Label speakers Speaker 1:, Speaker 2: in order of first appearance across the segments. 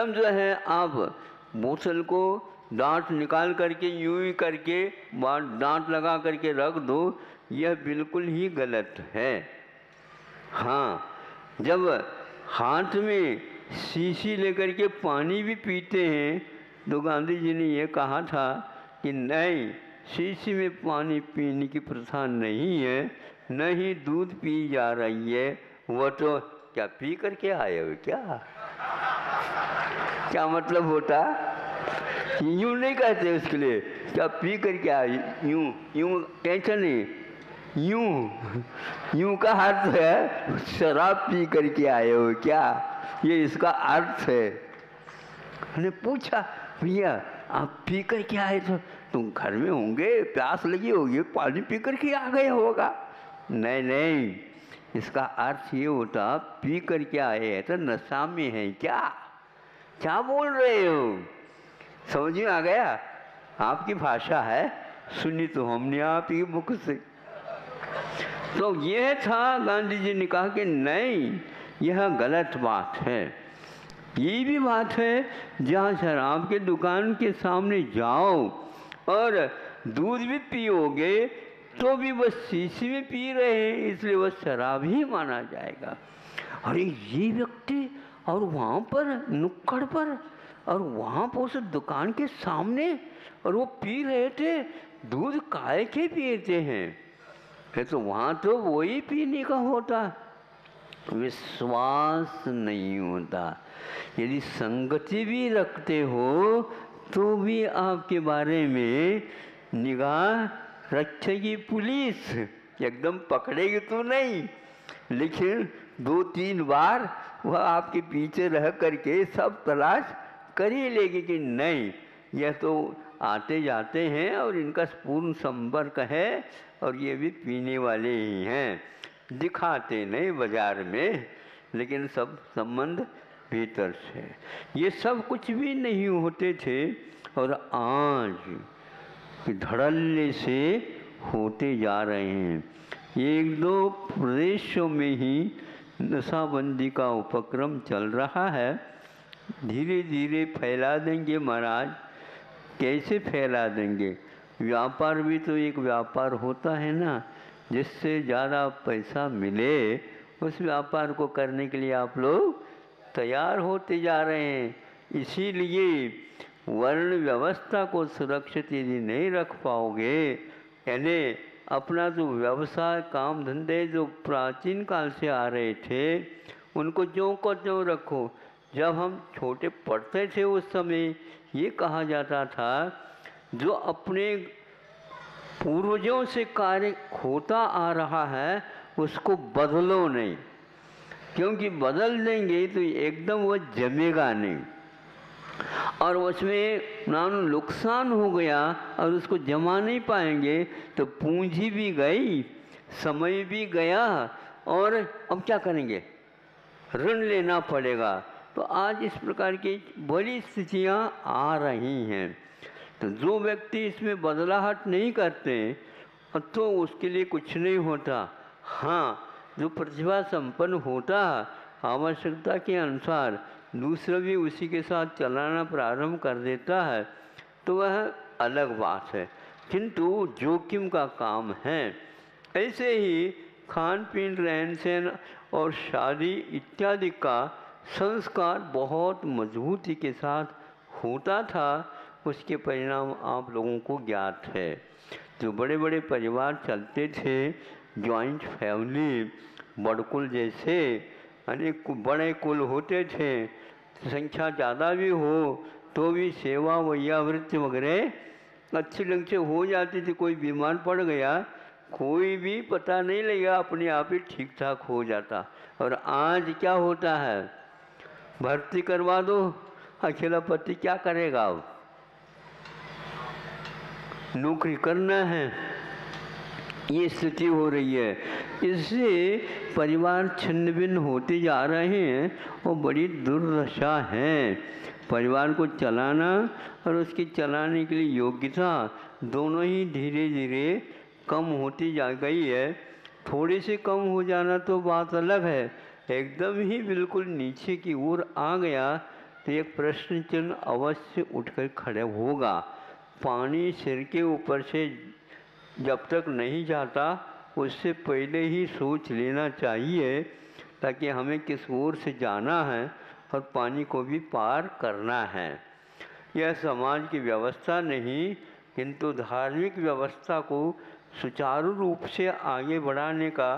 Speaker 1: एकदम जो है आप बोतल को दांत निकाल करके यूं ही करके दांत लगा करके रख दो, यह बिल्कुल ही गलत है। हाँ, जब हाथ में शीशी लेकर के पानी भी पीते हैं तो गांधी जी ने यह कहा था कि नहीं, शीशी में पानी पीने की प्रथा नहीं है, न ही दूध पी जा रही है। वो तो क्या पी करके आए हो क्या? क्या मतलब होता? यूं नहीं कहते उसके लिए, क्या पी करके आए, यूं यूं कैसे नहीं, यूं का अर्थ है शराब पी करके आए हो क्या, ये इसका अर्थ है। मैंने पूछा भैया आप पी करके आए तो तुम घर में होंगे, प्यास लगी होगी, पानी पी करके आ गए होगा। नहीं नहीं, इसका अर्थ ये होता पी करके आए हैं तो नशा में है क्या? क्या बोल रहे हो? समझ में आ गया? आपकी भाषा है, सुनी तो हमने आप ही मुख से। तो यह था, गांधी जी ने कहा कि नहीं, यह गलत बात है। ये भी बात है जहाँ शराब के दुकान के सामने जाओ और दूध भी पियोगे तो भी वह शीशी में पी रहे हैं, इसलिए वह शराब ही माना जाएगा। अरे ये व्यक्ति और वहाँ पर नुक्कड़ पर और वहाँ पर उस दुकान के सामने और वो पी रहे थे, दूध काहे के पीते हैं? है तो वहाँ तो वही पीने का होता, विश्वास नहीं होता। यदि संगति भी रखते हो तो भी आपके बारे में निगाह रखेगी पुलिस, एकदम पकड़ेगी तो नहीं, लेकिन 2-3 बार वह आपके पीछे रह करके सब तलाश कर ही लेगी कि नहीं, यह तो आते जाते हैं और इनका पूर्ण संपर्क है और ये भी पीने वाले ही हैं, दिखाते नहीं बाजार में, लेकिन सब संबंध भीतर से। ये सब कुछ भी नहीं होते थे और आज धड़ल्ले से होते जा रहे हैं। 1-2 प्रदेशों में ही नशाबंदी का उपक्रम चल रहा है, धीरे धीरे फैला देंगे महाराज। कैसे फैला देंगे? व्यापार भी तो एक व्यापार होता है ना, जिससे ज़्यादा पैसा मिले उस व्यापार को करने के लिए आप लोग तैयार होते जा रहे हैं। इसीलिए वर्ण व्यवस्था को सुरक्षित यदि नहीं रख पाओगे, यानी अपना जो व्यवसाय काम धंधे जो प्राचीन काल से आ रहे थे उनको ज्यों को त्यों रखो। जब हम छोटे पढ़ते थे उस समय ये कहा जाता था, जो अपने पूर्वजों से कार्य होता आ रहा है उसको बदलो नहीं, क्योंकि बदल देंगे तो एकदम वो जमेगा नहीं और उसमें नाम नुकसान हो गया और उसको जमा नहीं पाएंगे तो पूंजी भी गई, समय भी गया और अब क्या करेंगे? ऋण लेना पड़ेगा। तो आज इस प्रकार की बड़ी स्थितियां आ रही हैं। तो जो व्यक्ति इसमें बदलाहट नहीं करते तो उसके लिए कुछ नहीं होता। हाँ, जो प्रतिभा संपन्न होता आवश्यकता के अनुसार दूसरा भी उसी के साथ चलाना प्रारंभ कर देता है तो वह अलग बात है, किंतु जोखिम का काम है। ऐसे ही खान पीन, रहन सहन और शादी इत्यादि का संस्कार बहुत मजबूती के साथ होता था, उसके परिणाम आप लोगों को ज्ञात है। जो बड़े बड़े परिवार चलते थे, जॉइंट फैमिली, बड़कुल जैसे अनेक बड़े कुल होते थे, संख्या ज़्यादा भी हो तो भी सेवा वैयावृत्ति वगैरह अच्छी ढंग से हो जाती थी। कोई बीमार पड़ गया, कोई भी पता नहीं लगेगा, अपने आप ही ठीक ठाक हो जाता। और आज क्या होता है? भर्ती करवा दो, अकेला पति क्या करेगा? अब नौकरी करना है, ये स्थिति हो रही है। इससे परिवार छिन्न भिन्न होते जा रहे हैं और बड़ी दुर्दशा है। परिवार को चलाना और उसकी चलाने के लिए योग्यता दोनों ही धीरे धीरे कम होती जा गई है। थोड़ी सी कम हो जाना तो बात अलग है, एकदम ही बिल्कुल नीचे की ओर आ गया तो तो एक प्रश्न चिन्ह अवश्य उठकर खड़े होगा। पानी सिर के ऊपर से जब तक नहीं जाता उससे पहले ही सोच लेना चाहिए ताकि हमें किस ओर से जाना है और पानी को भी पार करना है। यह समाज की व्यवस्था नहीं किंतु धार्मिक व्यवस्था को सुचारू रूप से आगे बढ़ाने का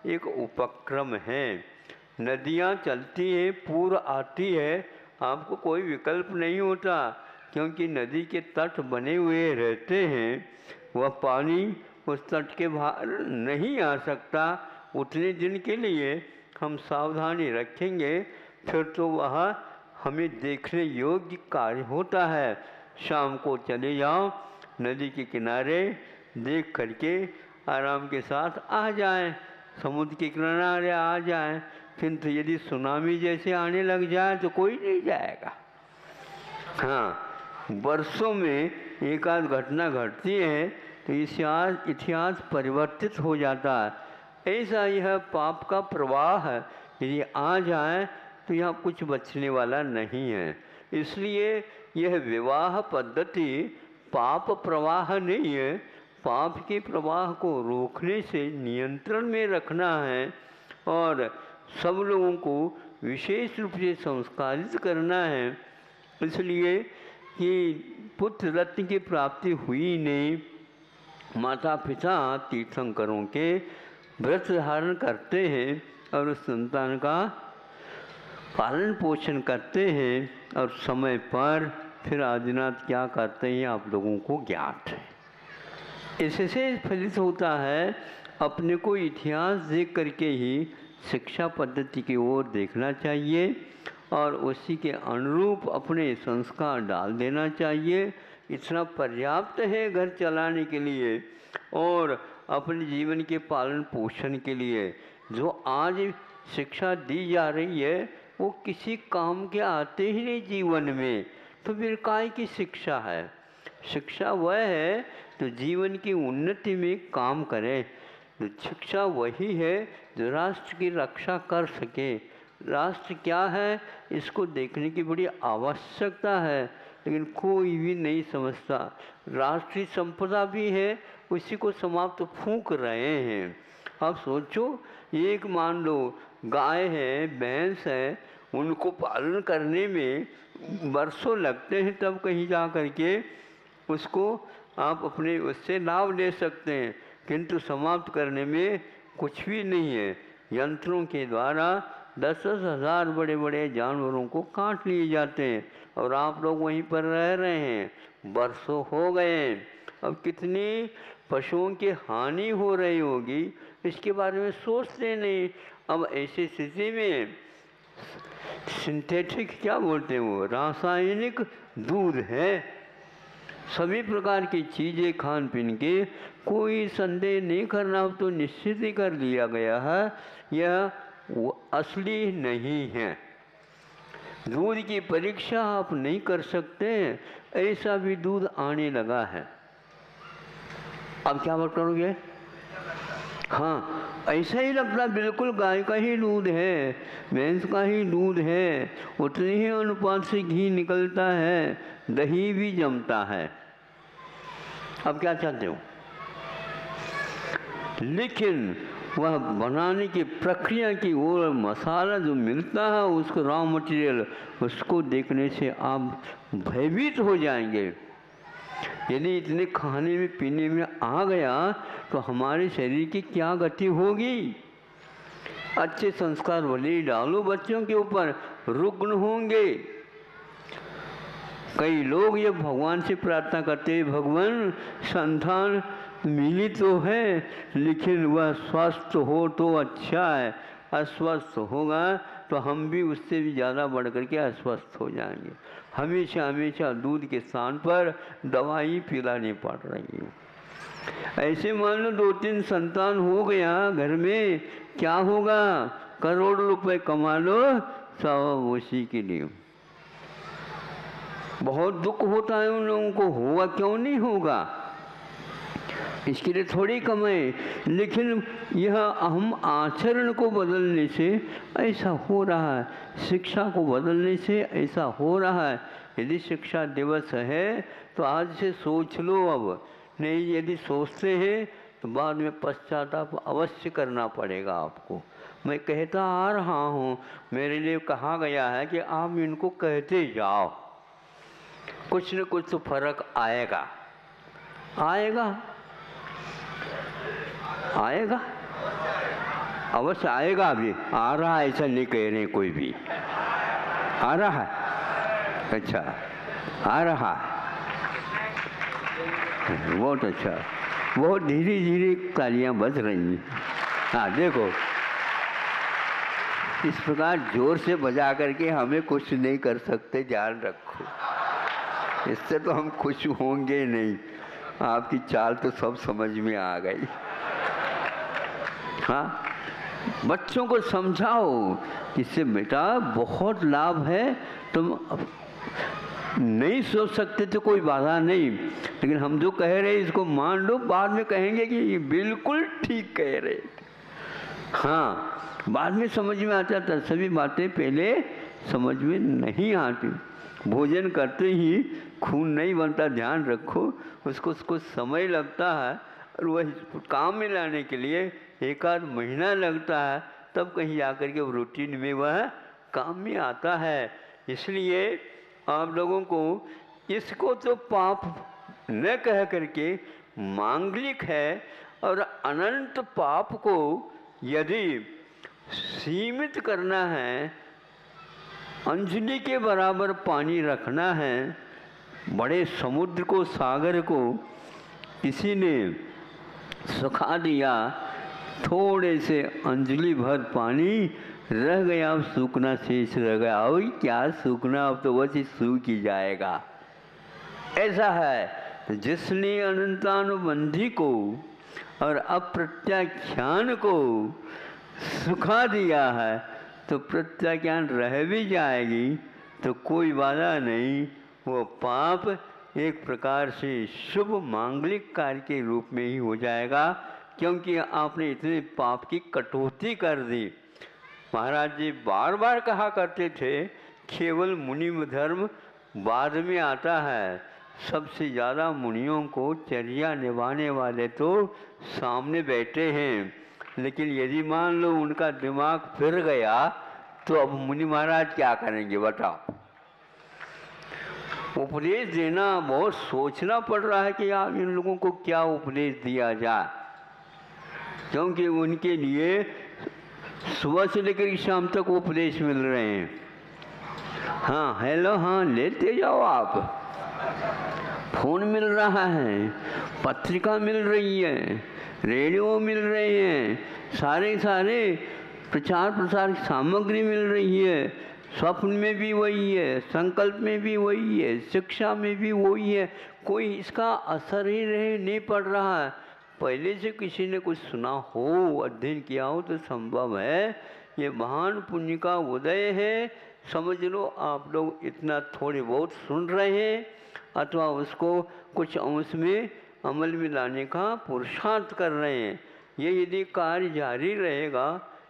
Speaker 1: एक उपक्रम है। नदियाँ चलती हैं, पूर आती है, आपको कोई विकल्प नहीं होता क्योंकि नदी के तट बने हुए रहते हैं। वह पानी उस तट के बाहर नहीं आ सकता। उतने दिन के लिए हम सावधानी रखेंगे, फिर तो वह हमें देखने योग्य कार्य होता है। शाम को चले जाओ नदी के किनारे, देख करके आराम के साथ आ जाएं, समुद्र के किनारे आ जाएं। किंतु यदि सुनामी जैसे आने लग जाए तो कोई नहीं जाएगा। हाँ, वर्षों में एक आध घटना घटती है तो इतिहास परिवर्तित हो जाता है। ऐसा यह पाप का प्रवाह है, यदि आ जाए तो यहाँ कुछ बचने वाला नहीं है। इसलिए यह विवाह पद्धति पाप प्रवाह नहीं है, पाप के प्रवाह को रोकने से नियंत्रण में रखना है और सब लोगों को विशेष रूप से संस्कारित करना है। इसलिए कि पुत्र रत्न की प्राप्ति हुई नहीं, माता पिता तीर्थंकरों के व्रत धारण करते हैं और उस संतान का पालन पोषण करते हैं और समय पर फिर आदिनाथ क्या करते हैं आप लोगों को ज्ञात है। इससे फलित होता है अपने को इतिहास देख करके ही शिक्षा पद्धति की ओर देखना चाहिए और उसी के अनुरूप अपने संस्कार डाल देना चाहिए। इतना पर्याप्त है घर चलाने के लिए और अपने जीवन के पालन पोषण के लिए। जो आज शिक्षा दी जा रही है वो किसी काम के आते ही नहीं जीवन में, तो फिर काय की शिक्षा है? शिक्षा वह है तो जीवन की उन्नति में काम करे। तो शिक्षा वही है जो राष्ट्र की रक्षा कर सके। राष्ट्र क्या है इसको देखने की बड़ी आवश्यकता है, लेकिन कोई भी नहीं समझता। राष्ट्रीय संपदा भी है, उसी को समाप्त फूंक रहे हैं। अब सोचो, एक मान लो गाय है, भैंस है, उनको पालन करने में वर्षों लगते हैं, तब कहीं जा कर के उसको आप अपने उससे लाभ ले सकते हैं, किंतु समाप्त करने में कुछ भी नहीं है। यंत्रों के द्वारा 10-10 हज़ार बड़े बड़े जानवरों को काट लिए जाते हैं और आप लोग वहीं पर रह रहे हैं, वर्षों हो गए। अब कितनी पशुओं की हानि हो रही होगी इसके बारे में सोचते नहीं। अब ऐसी स्थिति में सिंथेटिक क्या बोलते हैं, वो रासायनिक दूध है, सभी प्रकार की चीज़ें खान पीन के कोई संदेह नहीं करना तो निश्चित ही कर लिया गया है यह वो असली नहीं है। दूध की परीक्षा आप नहीं कर सकते, ऐसा भी दूध आने लगा है। अब क्या बात करोगे? हाँ, ऐसा ही लगता बिल्कुल गाय का ही दूध है, भैंस का ही दूध है, उतनी ही अनुपात से घी निकलता है, दही भी जमता है। अब क्या चाहते हो? लेकिन वह बनाने की प्रक्रिया की ओर मसाला जो मिलता है उसको रॉ मटेरियल, उसको देखने से आप भयभीत हो जाएंगे। यदि इतने खाने में पीने में आ गया तो हमारे शरीर की क्या गति होगी? अच्छे संस्कार भले डालो बच्चों के ऊपर, रुग्ण होंगे। कई लोग ये भगवान से प्रार्थना करते हैं, भगवान संतान मिली तो है लेकिन वह स्वस्थ हो तो अच्छा है, अस्वस्थ होगा तो हम भी उससे भी ज़्यादा बढ़ कर के अस्वस्थ हो जाएंगे। हमेशा हमेशा दूध के स्थान पर दवाई पिलानी पड़ रही है। ऐसे मान लो 2-3 संतान हो गया घर में, क्या होगा? करोड़ रुपए कमा लो सब उसी के लिए। बहुत दुख होता है उन लोगों को, होगा क्यों नहीं होगा? इसके लिए थोड़ी कमाए, लेकिन यह हम आचरण को बदलने से ऐसा हो रहा है, शिक्षा को बदलने से ऐसा हो रहा है। यदि शिक्षा दिवस है तो आज से सोच लो, अब नहीं यदि सोचते हैं तो बाद में पश्चाताप अवश्य करना पड़ेगा आपको। मैं कहता आ रहा हूँ, मेरे लिए कहा गया है कि आप इनको कहते जाओ, कुछ न कुछ तो फर्क आएगा, आएगा आएगा, अवश्य आएगा। अभी आ रहा है, ऐसा नहीं कह रहे कोई भी, आ रहा है, अच्छा आ रहा है, बहुत अच्छा, बहुत धीरे धीरे तालियां बज रही हैं। हाँ देखो, इस प्रकार जोर से बजा करके हमें कुछ नहीं कर सकते, ध्यान रखो। इससे तो हम खुश होंगे नहीं, आपकी चाल तो सब समझ में आ गई। हाँ, बच्चों को समझाओ, इससे बेटा बहुत लाभ है, तुम नहीं सोच सकते तो कोई बाधा नहीं, लेकिन हम जो कह रहे हैं इसको मान लो, बाद में कहेंगे कि ये बिल्कुल ठीक कह रहे। हाँ, बाद में समझ में आता था, सभी बातें पहले समझ में नहीं आती। भोजन करते ही खून नहीं बनता, ध्यान रखो, उसको समय लगता है, और वह काम में लाने के लिए एक आध महीना लगता है, तब कहीं आकर के रूटीन में वह काम में आता है। इसलिए आप लोगों को इसको तो पाप न कह करके मांगलिक है, और अनंत पाप को यदि सीमित करना है, अंजलि के बराबर पानी रखना है, बड़े समुद्र को, सागर को किसी ने सुखा दिया, थोड़े से अंजलि भर पानी रह गया, अब सूखना शेष रह गया। और क्या सूखना, अब तो बस ही सूख ही जाएगा। ऐसा है, जिसने अनंतानुबंधी को और अप्रत्याख्यान को सुखा दिया है, तो प्रत्याख्यान रह भी जाएगी तो कोई बाधा नहीं, वो पाप एक प्रकार से शुभ मांगलिक कार्य के रूप में ही हो जाएगा, क्योंकि आपने इतने पाप की कटौती कर दी। महाराज जी बार बार कहा करते थे, केवल मुनि धर्म बाद में आता है, सबसे ज़्यादा मुनियों को चर्या निभाने वाले तो सामने बैठे हैं। लेकिन यदि मान लो उनका दिमाग फिर गया तो अब मुनि महाराज क्या करेंगे बताओ। उपदेश देना बहुत सोचना पड़ रहा है कि आप इन लोगों को क्या उपदेश दिया जाए, क्योंकि उनके लिए सुबह से लेकर शाम तक उपदेश मिल रहे हैं। हाँ हेलो, हाँ लेते जाओ आप, फोन मिल रहा है, पत्रिका मिल रही है, रेडियो मिल रहे हैं, सारे प्रचार प्रसार की सामग्री मिल रही है। स्वप्न में भी वही है, संकल्प में भी वही है, शिक्षा में भी वही है, कोई इसका असर ही नहीं पड़ रहा है। पहले से किसी ने कुछ सुना हो, अध्ययन किया हो तो संभव है। ये महान पुण्य का उदय है, समझ लो आप लोग इतना थोड़े बहुत सुन रहे हैं, अथवा उसको कुछ अंश में अमल में लाने का पुरुषार्थ कर रहे हैं। ये यदि कार्य जारी रहेगा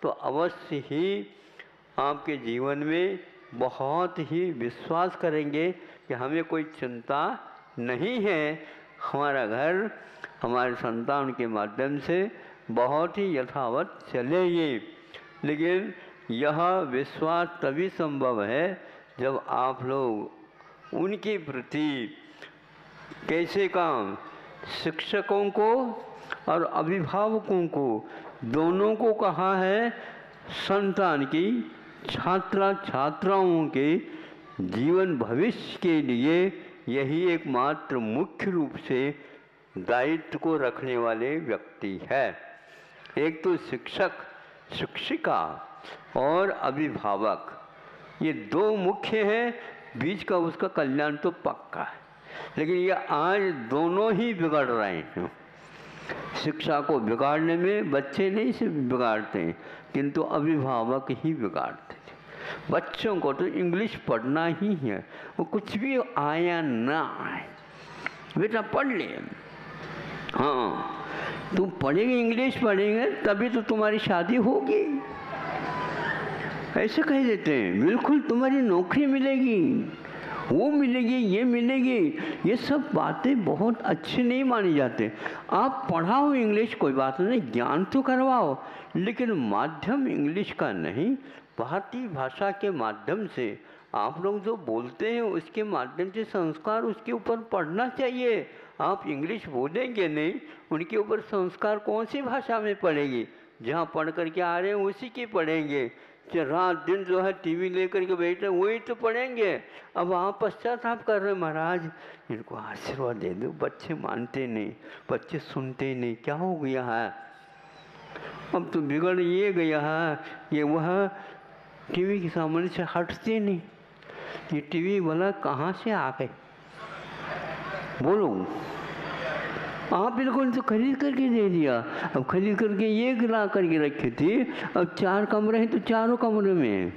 Speaker 1: तो अवश्य ही आपके जीवन में बहुत ही विश्वास करेंगे कि हमें कोई चिंता नहीं है, हमारा घर हमारे संतान के माध्यम से बहुत ही यथावत चलेगी। लेकिन यह विश्वास तभी संभव है जब आप लोग उनके प्रति कैसे काम, शिक्षकों को और अभिभावकों को दोनों को कहा है, संतान की छात्राओं के जीवन भविष्य के लिए यही एकमात्र मुख्य रूप से दायित्व को रखने वाले व्यक्ति है। एक तो शिक्षक, शिक्षिका और अभिभावक, ये दो मुख्य हैं, बीच का उसका कल्याण तो पक्का है। लेकिन ये आज दोनों ही बिगड़ रहे हैं। शिक्षा को बिगाड़ने में बच्चे नहीं सिर्फ बिगाड़ते हैं, किंतु अभिभावक ही बिगाड़ते हैं। बच्चों को तो इंग्लिश पढ़ना ही है, वो कुछ भी आया ना आए, बेटा पढ़ ले, हाँ, तुम पढ़ेंगे, इंग्लिश पढ़ेंगे तभी तो तुम्हारी शादी होगी, ऐसे कह देते हैं। बिल्कुल तुम्हारी नौकरी मिलेगी, वो मिलेगी, ये मिलेगी, ये सब बातें बहुत अच्छी नहीं मानी जाते। आप पढ़ाओ इंग्लिश, कोई बात नहीं, ज्ञान तो करवाओ, लेकिन माध्यम इंग्लिश का नहीं, भारतीय भाषा के माध्यम से आप लोग जो बोलते हैं उसके माध्यम से संस्कार उसके ऊपर पढ़ना चाहिए। आप इंग्लिश बोलेंगे नहीं, उनके ऊपर संस्कार कौन सी भाषा में पड़ेगी? जहाँ पढ़ करके आ रहे हैं उसी की पढ़ेंगे। रात दिन जो है टीवी लेकर के बैठे वही तो पढ़ेंगे। अब आप पश्चाताप कर रहे हैं, महाराज इनको आशीर्वाद दे दो, बच्चे मानते नहीं, बच्चे सुनते नहीं, क्या हो गया है? अब तो बिगड़ ये गया है, ये वह टीवी के सामने से हटते नहीं। ये टीवी वाला कहाँ से आ गए? बोलो, आप बिल्कुल तो खरीद करके दे दिया। अब खरीद करके ये गिरा करके रखे थे, अब 4 कमरे हैं तो चारों कमरे में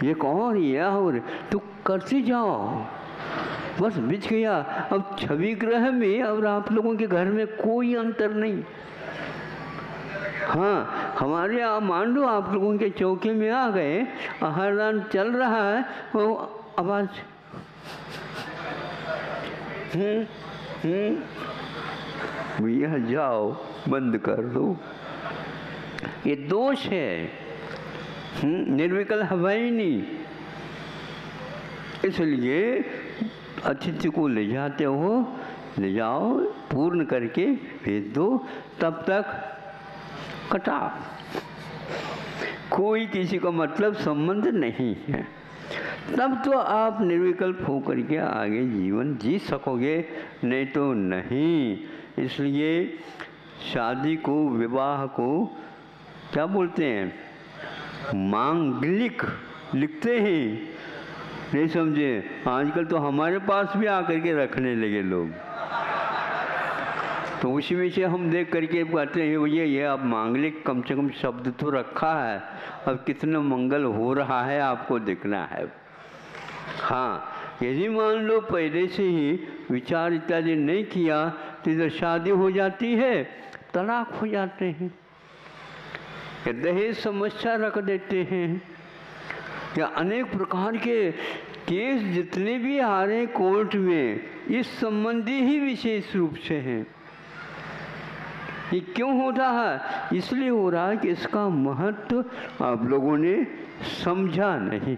Speaker 1: ये कौन ये और तो करते जाओ, बस बिछ गया। अब छवि ग्रह में और आप लोगों के घर में कोई अंतर नहीं। हाँ, हमारे यहाँ मान लो आप लोगों के चौके में आ गए, आहारदान चल रहा है, वो आवाज़ भैया जाओ बंद कर दो, ये दोष है। निर्विकल्प हवाई नहीं, इसलिए अतिथि को ले जाते हो, ले जाओ, पूर्ण करके भेज दो, तब तक कटा, कोई किसी का मतलब संबंध नहीं है। तब तो आप निर्विकल्प होकर के आगे जीवन जी सकोगे, नहीं तो नहीं। इसलिए शादी को, विवाह को क्या बोलते हैं? मांगलिक लिखते हैं, नहीं समझे? आजकल तो हमारे पास भी आकर के रखने लगे लोग, तो उसी में से हम देख करके कहते हैं भैया ये आप मांगलिक कम से कम शब्द तो रखा है, अब कितना मंगल हो रहा है आपको देखना है। हाँ, यदि मान लो पहले से ही विचार इत्यादि नहीं किया तो इधर शादी हो जाती है, तलाक हो जाते हैं, दहेज समस्या रख देते हैं, या अनेक प्रकार के केस जितने भी आ रहे हैं कोर्ट में, इस संबंधी ही विशेष रूप से हैं। ये क्यों हो रहा है? इसलिए हो रहा है कि इसका महत्व आप लोगों ने समझा नहीं।